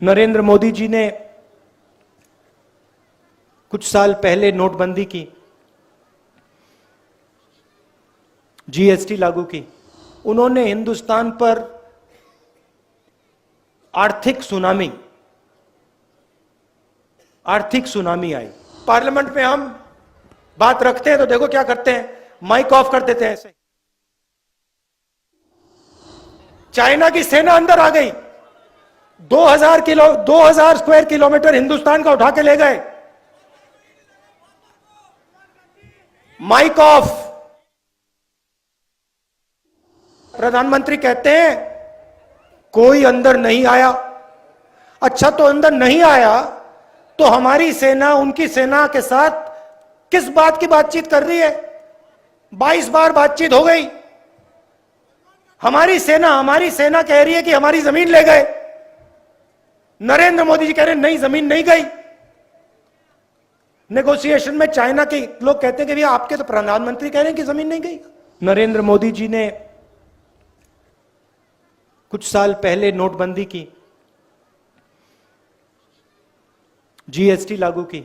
नरेंद्र मोदी जी ने कुछ साल पहले नोटबंदी की, जीएसटी लागू की। उन्होंने हिंदुस्तान पर आर्थिक सुनामी आई। पार्लियामेंट में हम बात रखते हैं तो देखो क्या करते हैं, माइक ऑफ कर देते हैं ऐसे। चाइना की सेना अंदर आ गई, 2000 स्क्वायर किलोमीटर हिंदुस्तान का उठा के ले गए। Mike off. प्रधानमंत्री कहते हैं कोई अंदर नहीं आया। अच्छा, तो अंदर नहीं आया तो हमारी सेना उनकी सेना के साथ किस बात की बातचीत कर रही है? 22 बार बातचीत हो गई। हमारी सेना कह रही है कि हमारी जमीन ले गए। नरेंद्र मोदी जी कह रहे हैं नहीं, जमीन नहीं गई। नेगोशिएशन में चाइना के लोग कहते हैं कि भैया आपके तो प्रधानमंत्री कह रहे हैं कि जमीन नहीं गई। नरेंद्र मोदी जी ने कुछ साल पहले नोटबंदी की, जीएसटी लागू की।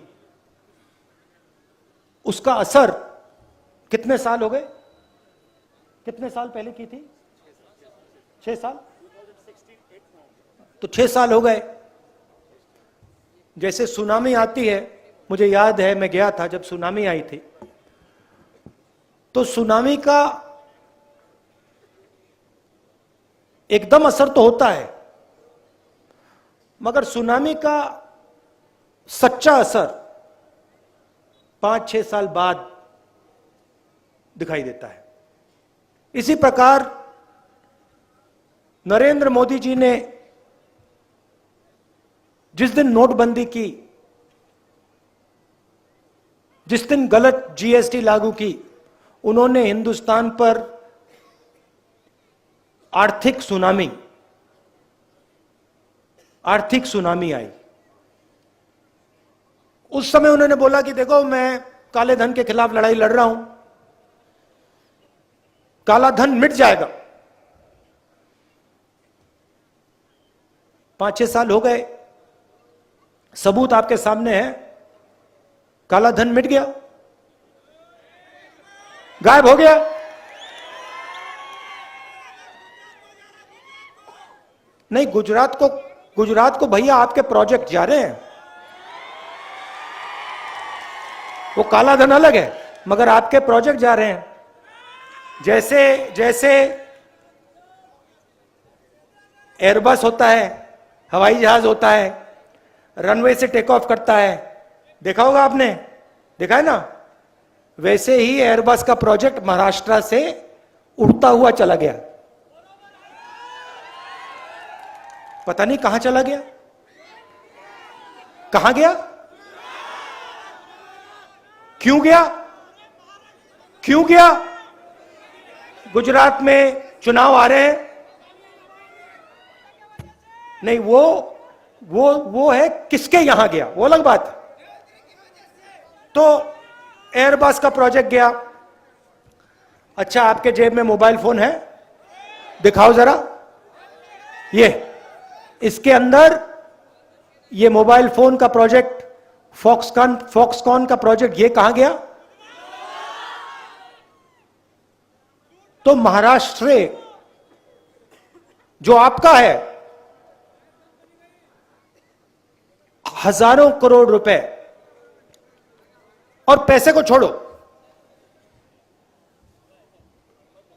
उसका असर कितने साल हो गए? कितने साल पहले की थी? 6 साल। तो 6 साल हो गए। जैसे सुनामी आती है, मुझे याद है मैं गया था जब सुनामी आई थी, तो सुनामी का एकदम असर तो होता है, मगर सुनामी का सच्चा असर 5-6 साल बाद दिखाई देता है। इसी प्रकार नरेंद्र मोदी जी ने जिस दिन नोटबंदी की, जिस दिन गलत जीएसटी लागू की, उन्होंने हिंदुस्तान पर आर्थिक सुनामी आई। उस समय उन्होंने बोला कि देखो मैं काले धन के खिलाफ लड़ाई लड़ रहा हूं, काला धन मिट जाएगा। 5-6 साल हो गए, सबूत आपके सामने है, काला धन मिट गया, गायब हो गया। नहीं, गुजरात को भैया आपके प्रोजेक्ट जा रहे हैं, वो काला धन अलग है, मगर आपके प्रोजेक्ट जा रहे हैं। जैसे एयरबस होता है, हवाई जहाज होता है, रनवे से टेक ऑफ करता है, देखा होगा आपने, देखा है ना? वैसे ही एयरबस का प्रोजेक्ट महाराष्ट्र से उड़ता हुआ चला गया। पता नहीं कहां चला गया, कहां गया, क्यों गया? गुजरात में चुनाव आ रहे हैं। नहीं, वो है किसके यहां गया, वो अलग बात है। तो एयरबस का प्रोजेक्ट गया। अच्छा, आपके जेब में मोबाइल फोन है? दिखाओ जरा। इसके अंदर ये मोबाइल फोन का प्रोजेक्ट, फॉक्सकॉन का प्रोजेक्ट, ये कहां गया? तो महाराष्ट्र जो आपका है, हजारों करोड़ रुपए, और पैसे को छोड़ो,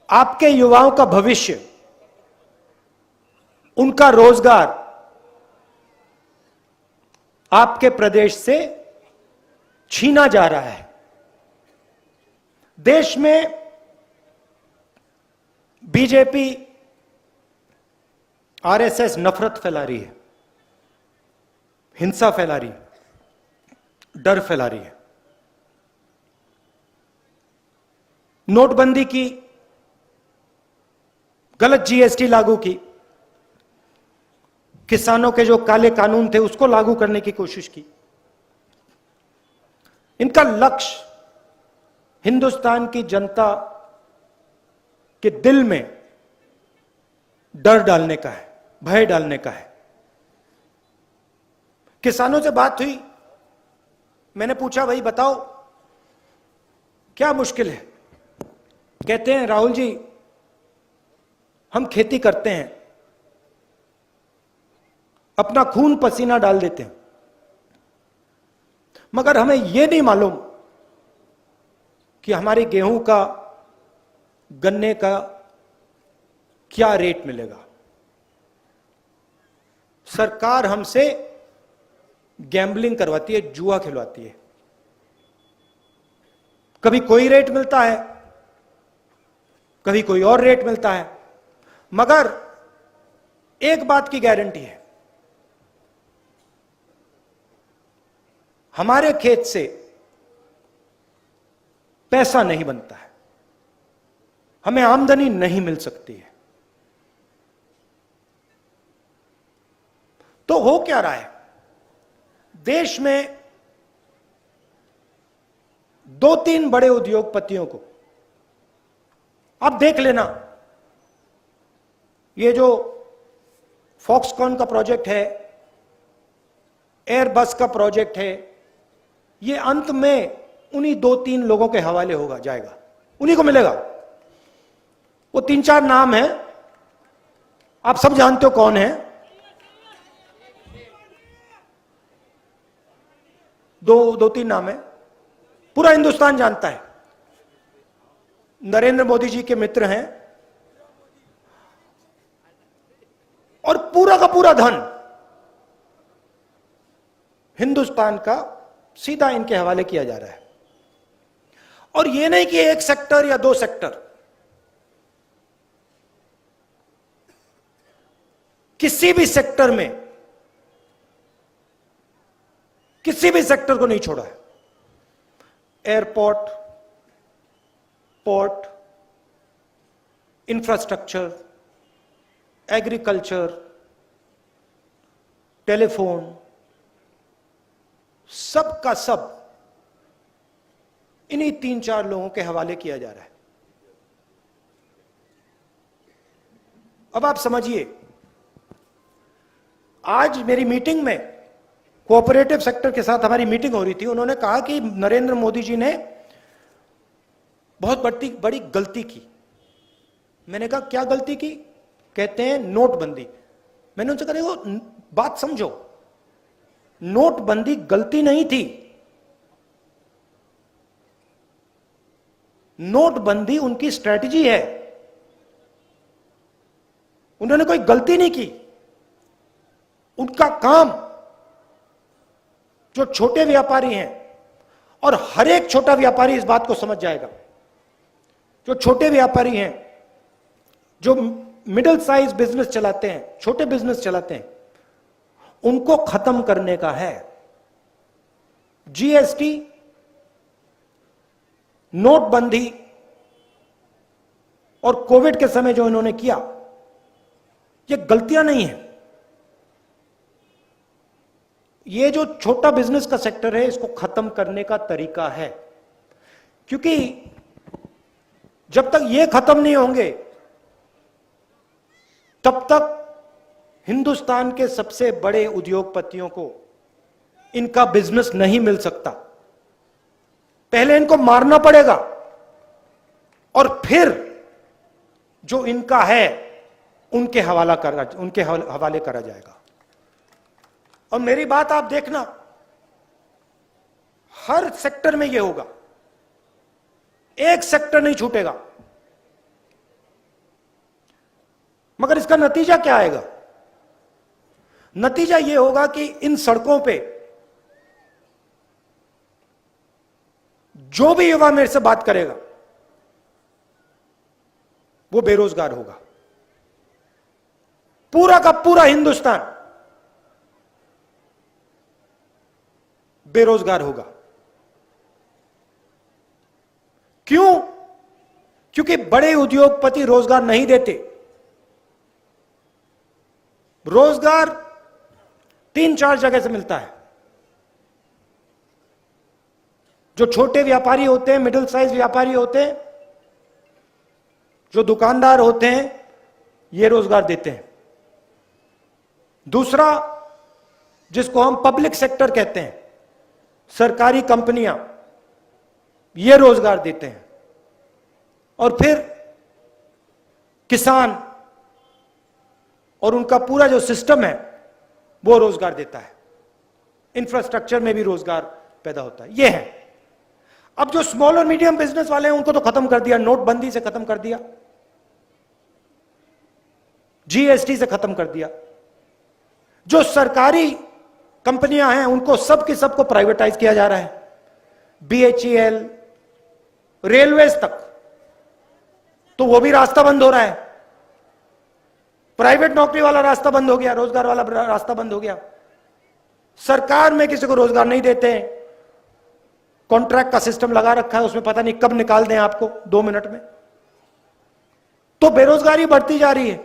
आपके युवाओं का भविष्य, उनका रोजगार आपके प्रदेश से छीना जा रहा है। देश में बीजेपी, आरएसएस नफरत फैला रही है, हिंसा फैला रही है, डर फैला रही है। नोटबंदी की, गलत जीएसटी लागू की, किसानों के जो काले कानून थे उसको लागू करने की कोशिश की। इनका लक्ष्य हिंदुस्तान की जनता के दिल में डर डालने का है, भय डालने का है। किसानों से बात हुई, मैंने पूछा भाई बताओ क्या मुश्किल है। कहते हैं राहुल जी हम खेती करते हैं, अपना खून पसीना डाल देते हैं, मगर हमें यह नहीं मालूम कि हमारी गेहूं का, गन्ने का क्या रेट मिलेगा। सरकार हमसे गैम्बलिंग करवाती है, जुआ खिलवाती है। कभी कोई रेट मिलता है, कभी कोई और रेट मिलता है, मगर एक बात की गारंटी है, हमारे खेत से पैसा नहीं बनता है, हमें आमदनी नहीं मिल सकती है। तो हो क्या रहा है, देश में 2-3 बड़े उद्योगपतियों को, आप देख लेना, ये जो फॉक्सकॉन का प्रोजेक्ट है, एयरबस का प्रोजेक्ट है, ये अंत में उन्हीं 2-3 लोगों के हवाले होगा, जाएगा, उन्हीं को मिलेगा। वो 3-4 नाम हैं, आप सब जानते हो कौन है। दो तीन नाम है, पूरा हिंदुस्तान जानता है। नरेंद्र मोदी जी के मित्र हैं और पूरा का पूरा धन हिंदुस्तान का सीधा इनके हवाले किया जा रहा है। और यह नहीं कि एक सेक्टर या 2 सेक्टर, किसी भी सेक्टर में, किसी भी सेक्टर को नहीं छोड़ा है। Airport, port, infrastructure, agriculture, telephone, सब का सब इन्हीं 3-4 लोगों के हवाले किया जा रहा है। अब आप समझिए, आज मेरी मीटिंग में कोऑपरेटिव सेक्टर के साथ हमारी मीटिंग हो रही थी, उन्होंने कहा कि नरेंद्र मोदी जी ने बहुत बड़ी गलती की। मैंने कहा क्या गलती की? कहते हैं नोटबंदी। मैंने उनसे कहा देखो बात समझो, नोटबंदी गलती नहीं थी, नोटबंदी उनकी स्ट्रेटजी है, उन्होंने कोई गलती नहीं की। उनका काम, जो छोटे व्यापारी हैं, और हर एक छोटा व्यापारी इस बात को समझ जाएगा, जो छोटे व्यापारी हैं, जो मिडिल साइज बिजनेस चलाते हैं, छोटे बिजनेस चलाते हैं, उनको खत्म करने का है। जीएसटी, नोटबंदी और कोविड के समय जो इन्होंने किया, ये गलतियां नहीं है। ये जो छोटा बिजनेस का सेक्टर है, इसको खत्म करने का तरीका है, क्योंकि जब तक ये खत्म नहीं होंगे तब तक हिंदुस्तान के सबसे बड़े उद्योगपतियों को इनका बिजनेस नहीं मिल सकता। पहले इनको मारना पड़ेगा और फिर जो इनका है उनके हवाले करा जाएगा। और मेरी बात आप देखना, हर सेक्टर में यह होगा, एक सेक्टर नहीं छूटेगा। मगर इसका नतीजा क्या आएगा? नतीजा यह होगा कि इन सड़कों पे जो भी युवा मेरे से बात करेगा वो बेरोजगार होगा। पूरा का पूरा हिंदुस्तान बेरोजगार होगा। क्यों? क्योंकि बड़े उद्योगपति रोजगार नहीं देते। रोजगार 3-4 जगह से मिलता है। जो छोटे व्यापारी होते हैं, मिडिल साइज व्यापारी होते हैं, जो दुकानदार होते हैं, ये रोजगार देते हैं। दूसरा, जिसको हम पब्लिक सेक्टर कहते हैं, सरकारी कंपनियां, ये रोजगार देते हैं। और फिर किसान और उनका पूरा जो सिस्टम है वो रोजगार देता है। इंफ्रास्ट्रक्चर में भी रोजगार पैदा होता है। ये है। अब जो स्मॉल और मीडियम बिजनेस वाले हैं उनको तो खत्म कर दिया, नोटबंदी से खत्म कर दिया, जीएसटी से खत्म कर दिया। जो सरकारी कंपनियां हैं उनको सब की सबको प्राइवेटाइज किया जा रहा है, बीएचईएल, रेलवेज तक, तो वो भी रास्ता बंद हो रहा है। प्राइवेट नौकरी वाला रास्ता बंद हो गया, रोजगार वाला रास्ता बंद हो गया। सरकार में किसी को रोजगार नहीं देते हैं, कॉन्ट्रैक्ट का सिस्टम लगा रखा है, उसमें पता नहीं कब निकाल दें आपको 2 मिनट में। तो बेरोजगारी बढ़ती जा रही है,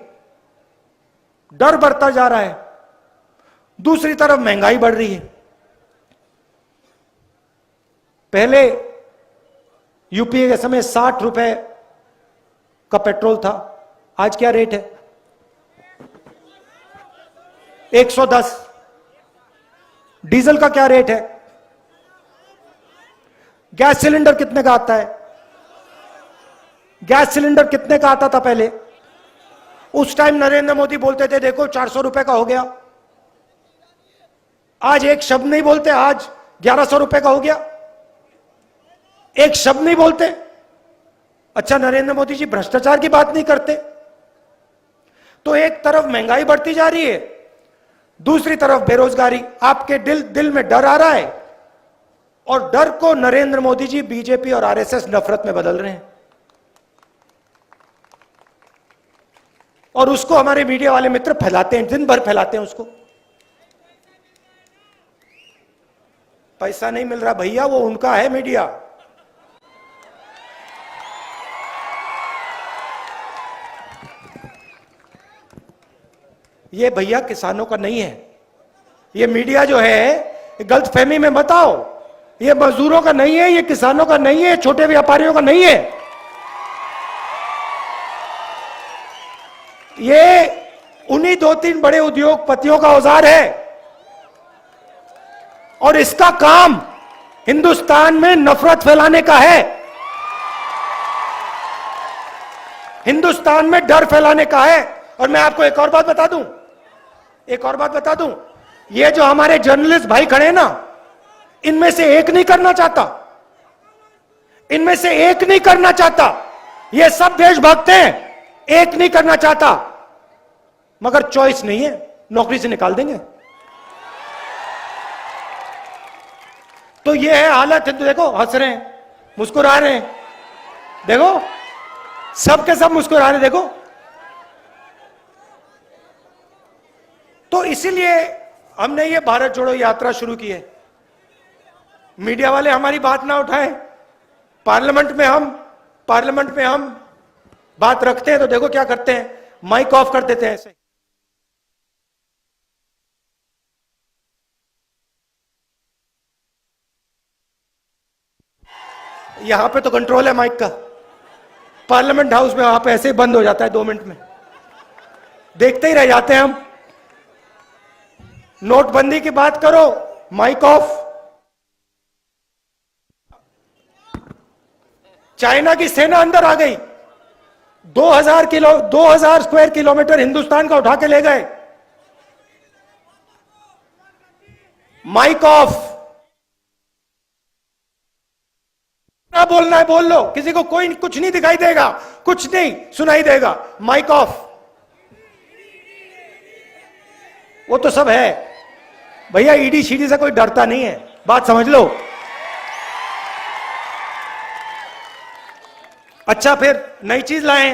डर बढ़ता जा रहा है। दूसरी तरफ महंगाई बढ़ रही है। पहले यूपीए के समय 60 रुपए का पेट्रोल था, आज क्या रेट है? 110। डीजल का क्या रेट है? गैस सिलेंडर कितने का आता है? गैस सिलेंडर कितने का आता था पहले? उस टाइम नरेंद्र मोदी बोलते थे देखो 400 रुपए का हो गया। आज एक शब्द नहीं बोलते, आज 1100 रुपए का हो गया, एक शब्द नहीं बोलते। अच्छा, नरेंद्र मोदी जी भ्रष्टाचार की बात नहीं करते। तो एक तरफ महंगाई बढ़ती जा रही है, दूसरी तरफ बेरोजगारी। आपके दिल में डर आ रहा है, और डर को नरेंद्र मोदी जी, बीजेपी और आरएसएस नफरत में बदल रहे हैं। और उसको हमारे मीडिया वाले मित्र फैलाते हैं, दिन भर फैलाते हैं उसको। पैसा नहीं मिल रहा भैया, वो उनका है मीडिया। ये भैया किसानों का नहीं है। ये मीडिया जो है गलतफहमी में मत आओ, ये मजदूरों का नहीं है, ये किसानों का नहीं है, छोटे व्यापारियों का नहीं है। ये उन्हीं 2-3 बड़े उद्योगपतियों का औजार है। और इसका काम हिंदुस्तान में नफरत फैलाने का है, हिंदुस्तान में डर फैलाने का है। और मैं आपको एक और बात बता दूं, ये जो हमारे जर्नलिस्ट भाई खड़े हैं ना, इनमें से एक नहीं करना चाहता, ये सब देशभक्त हैं, एक नहीं करना चाहता, मगर चॉइस नहीं है, नौकरी से निकाल देंगे। तो ये है हालत। देखो हंस रहे हैं, मुस्कुरा रहे हैं, देखो सबके सब मुस्कुरा रहे, देखो। तो इसीलिए हमने ये भारत जोड़ो यात्रा शुरू की है। मीडिया वाले हमारी बात ना उठाएं, पार्लियामेंट में हम बात रखते हैं तो देखो क्या करते हैं, माइक ऑफ कर देते हैं ऐसे। यहां पे तो कंट्रोल है माइक का, पार्लियामेंट हाउस में वहां पे ऐसे ही बंद हो जाता है 2 मिनट में, देखते ही रह जाते हैं हम। नोटबंदी की बात करो, माइक ऑफ। चाइना की सेना अंदर आ गई, 2000 स्क्वायर किलोमीटर हिंदुस्तान का उठा के ले गए, माइक ऑफ। ना बोलना है बोल लो, किसी को कोई कुछ नहीं दिखाई देगा, कुछ नहीं सुनाई देगा, माइक ऑफ। वो तो सब है भैया, ईडी शीडी से कोई डरता नहीं है, बात समझ लो। अच्छा, फिर नई चीज लाए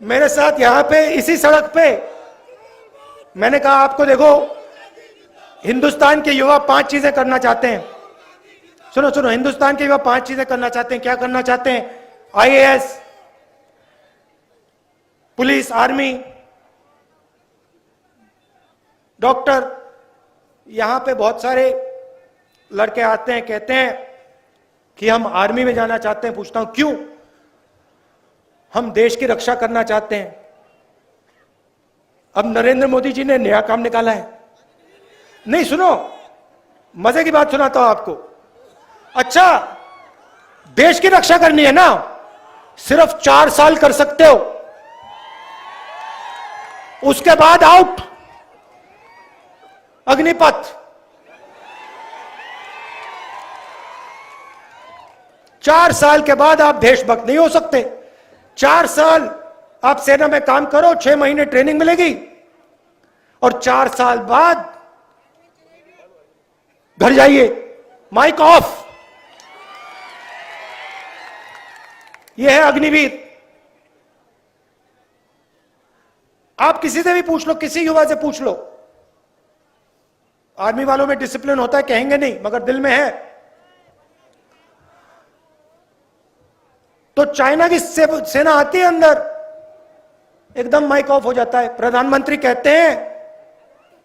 मेरे साथ यहां पे, इसी सड़क पे। मैंने कहा आपको देखो, हिंदुस्तान के युवा 5 चीजें करना चाहते हैं। सुनो, हिंदुस्तान के युवा 5 चीजें करना चाहते हैं। क्या करना चाहते हैं? IAS, police, army, doctor. यहां पे बहुत सारे लड़के आते हैं, कहते हैं कि हम आर्मी में जाना चाहते हैं। पूछता हूं क्यों? हम देश की रक्षा करना चाहते हैं। अब नरेंद्र मोदी जी ने नया काम निकाला है, नहीं, सुनो, मजे की बात सुनाता हूं आपको। अच्छा, देश की रक्षा करनी है ना, सिर्फ 4 साल कर सकते हो, उसके बाद आउट, अग्निपथ। 4 साल के बाद आप देशभक्त नहीं हो सकते। 4 साल आप सेना में काम करो, 6 महीने ट्रेनिंग मिलेगी, और 4 साल बाद घर जाइए, माइक ऑफ। यह है अग्निवीर। आप किसी से भी पूछ लो, किसी युवा से पूछ लो, आर्मी वालों में डिसिप्लिन होता है कहेंगे नहीं, मगर दिल में है। तो चाइना की सेना आती है अंदर, एकदम माइक ऑफ हो जाता है। प्रधानमंत्री कहते हैं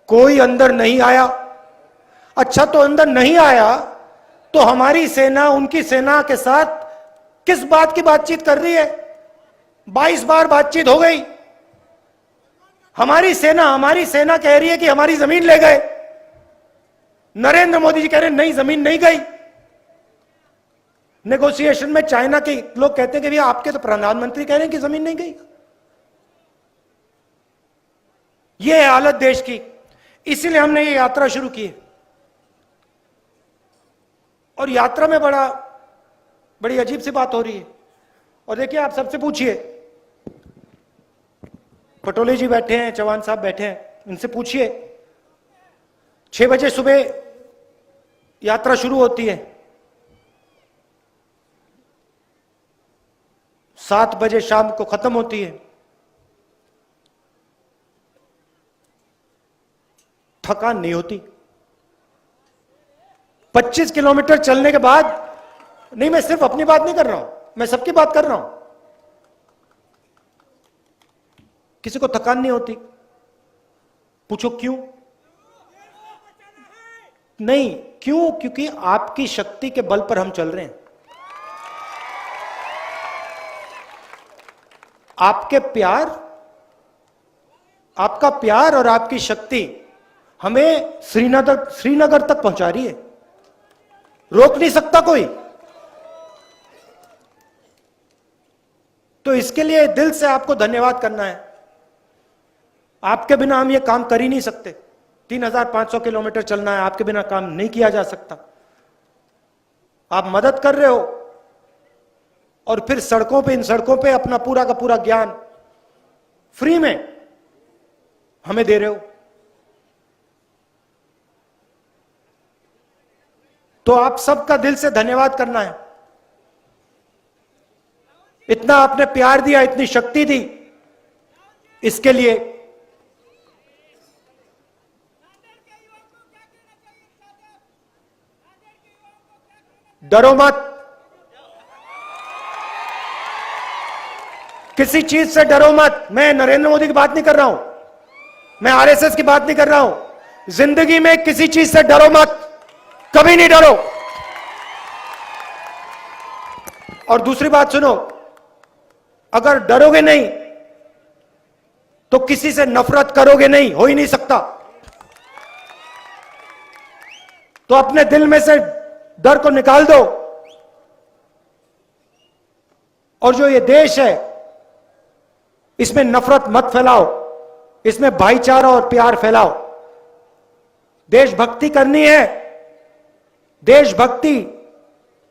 कोई अंदर नहीं आया। अच्छा, तो अंदर नहीं आया तो हमारी सेना उनकी सेना के साथ किस बात की बातचीत कर रही है? 22 बार बातचीत हो गई। हमारी सेना कह रही है कि हमारी जमीन ले गए। नरेंद्र मोदी जी कह रहे हैं नहीं, जमीन नहीं गई। नेगोशिएशन में चाइना के लोग कहते हैं कि भैया आपके तो प्रधानमंत्री कह रहे हैं कि जमीन नहीं गई। यह है हालत देश की। इसीलिए हमने ये यात्रा शुरू की है। और यात्रा में बड़ी अजीब सी बात हो रही है। और देखिए, आप सबसे पूछिए, पटोले जी बैठे हैं, चौहान साहब बैठे हैं, इनसे पूछिए। 6 बजे सुबह यात्रा शुरू होती है, 7 बजे शाम को खत्म होती है। थकान नहीं होती। 25 किलोमीटर चलने के बाद, नहीं, मैं सिर्फ अपनी बात नहीं कर रहा हूं, मैं सबकी बात कर रहा हूं, किसी को थकान नहीं होती। पूछो क्यों? नहीं, क्यों? क्योंकि आपकी शक्ति के बल पर हम चल रहे हैं। आपका प्यार और आपकी शक्ति हमें श्रीनगर तक पहुंचा रही है। रोक नहीं सकता कोई। तो इसके लिए दिल से आपको धन्यवाद करना है। आपके बिना हम ये काम कर ही नहीं सकते। 3500 किलोमीटर चलना है, आपके बिना काम नहीं किया जा सकता। आप मदद कर रहे हो, और फिर इन सड़कों पे अपना पूरा का पूरा ज्ञान फ्री में हमें दे रहे हो। तो आप सबका दिल से धन्यवाद करना है। इतना आपने प्यार दिया, इतनी शक्ति दी, इसके लिए डरो मत। किसी चीज से डरो मत। मैं नरेंद्र मोदी की बात नहीं कर रहा हूं, मैं आरएसएस की बात नहीं कर रहा हूं। जिंदगी में किसी चीज से डरो मत, कभी नहीं डरो। और दूसरी बात सुनो, अगर डरोगे नहीं तो किसी से नफरत करोगे नहीं, हो ही नहीं सकता। तो अपने दिल में से डर को निकाल दो, और जो ये देश है इसमें नफरत मत फैलाओ, इसमें भाईचारा और प्यार फैलाओ। देशभक्ति करनी है। देशभक्ति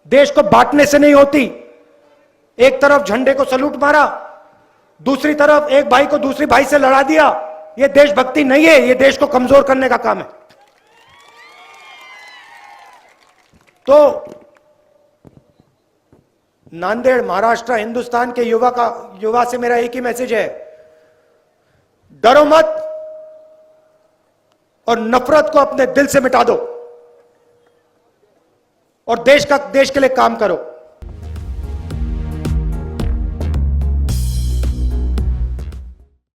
देश को बांटने से नहीं होती। एक तरफ झंडे को सलूट मारा, दूसरी तरफ एक भाई को दूसरी भाई से लड़ा दिया, यह देशभक्ति नहीं है, यह देश को कमजोर करने का काम है। तो नांदेड़, महाराष्ट्र, हिंदुस्तान के युवा से मेरा एक ही मैसेज है, डरो मत और नफरत को अपने दिल से मिटा दो, और देश के लिए काम करो।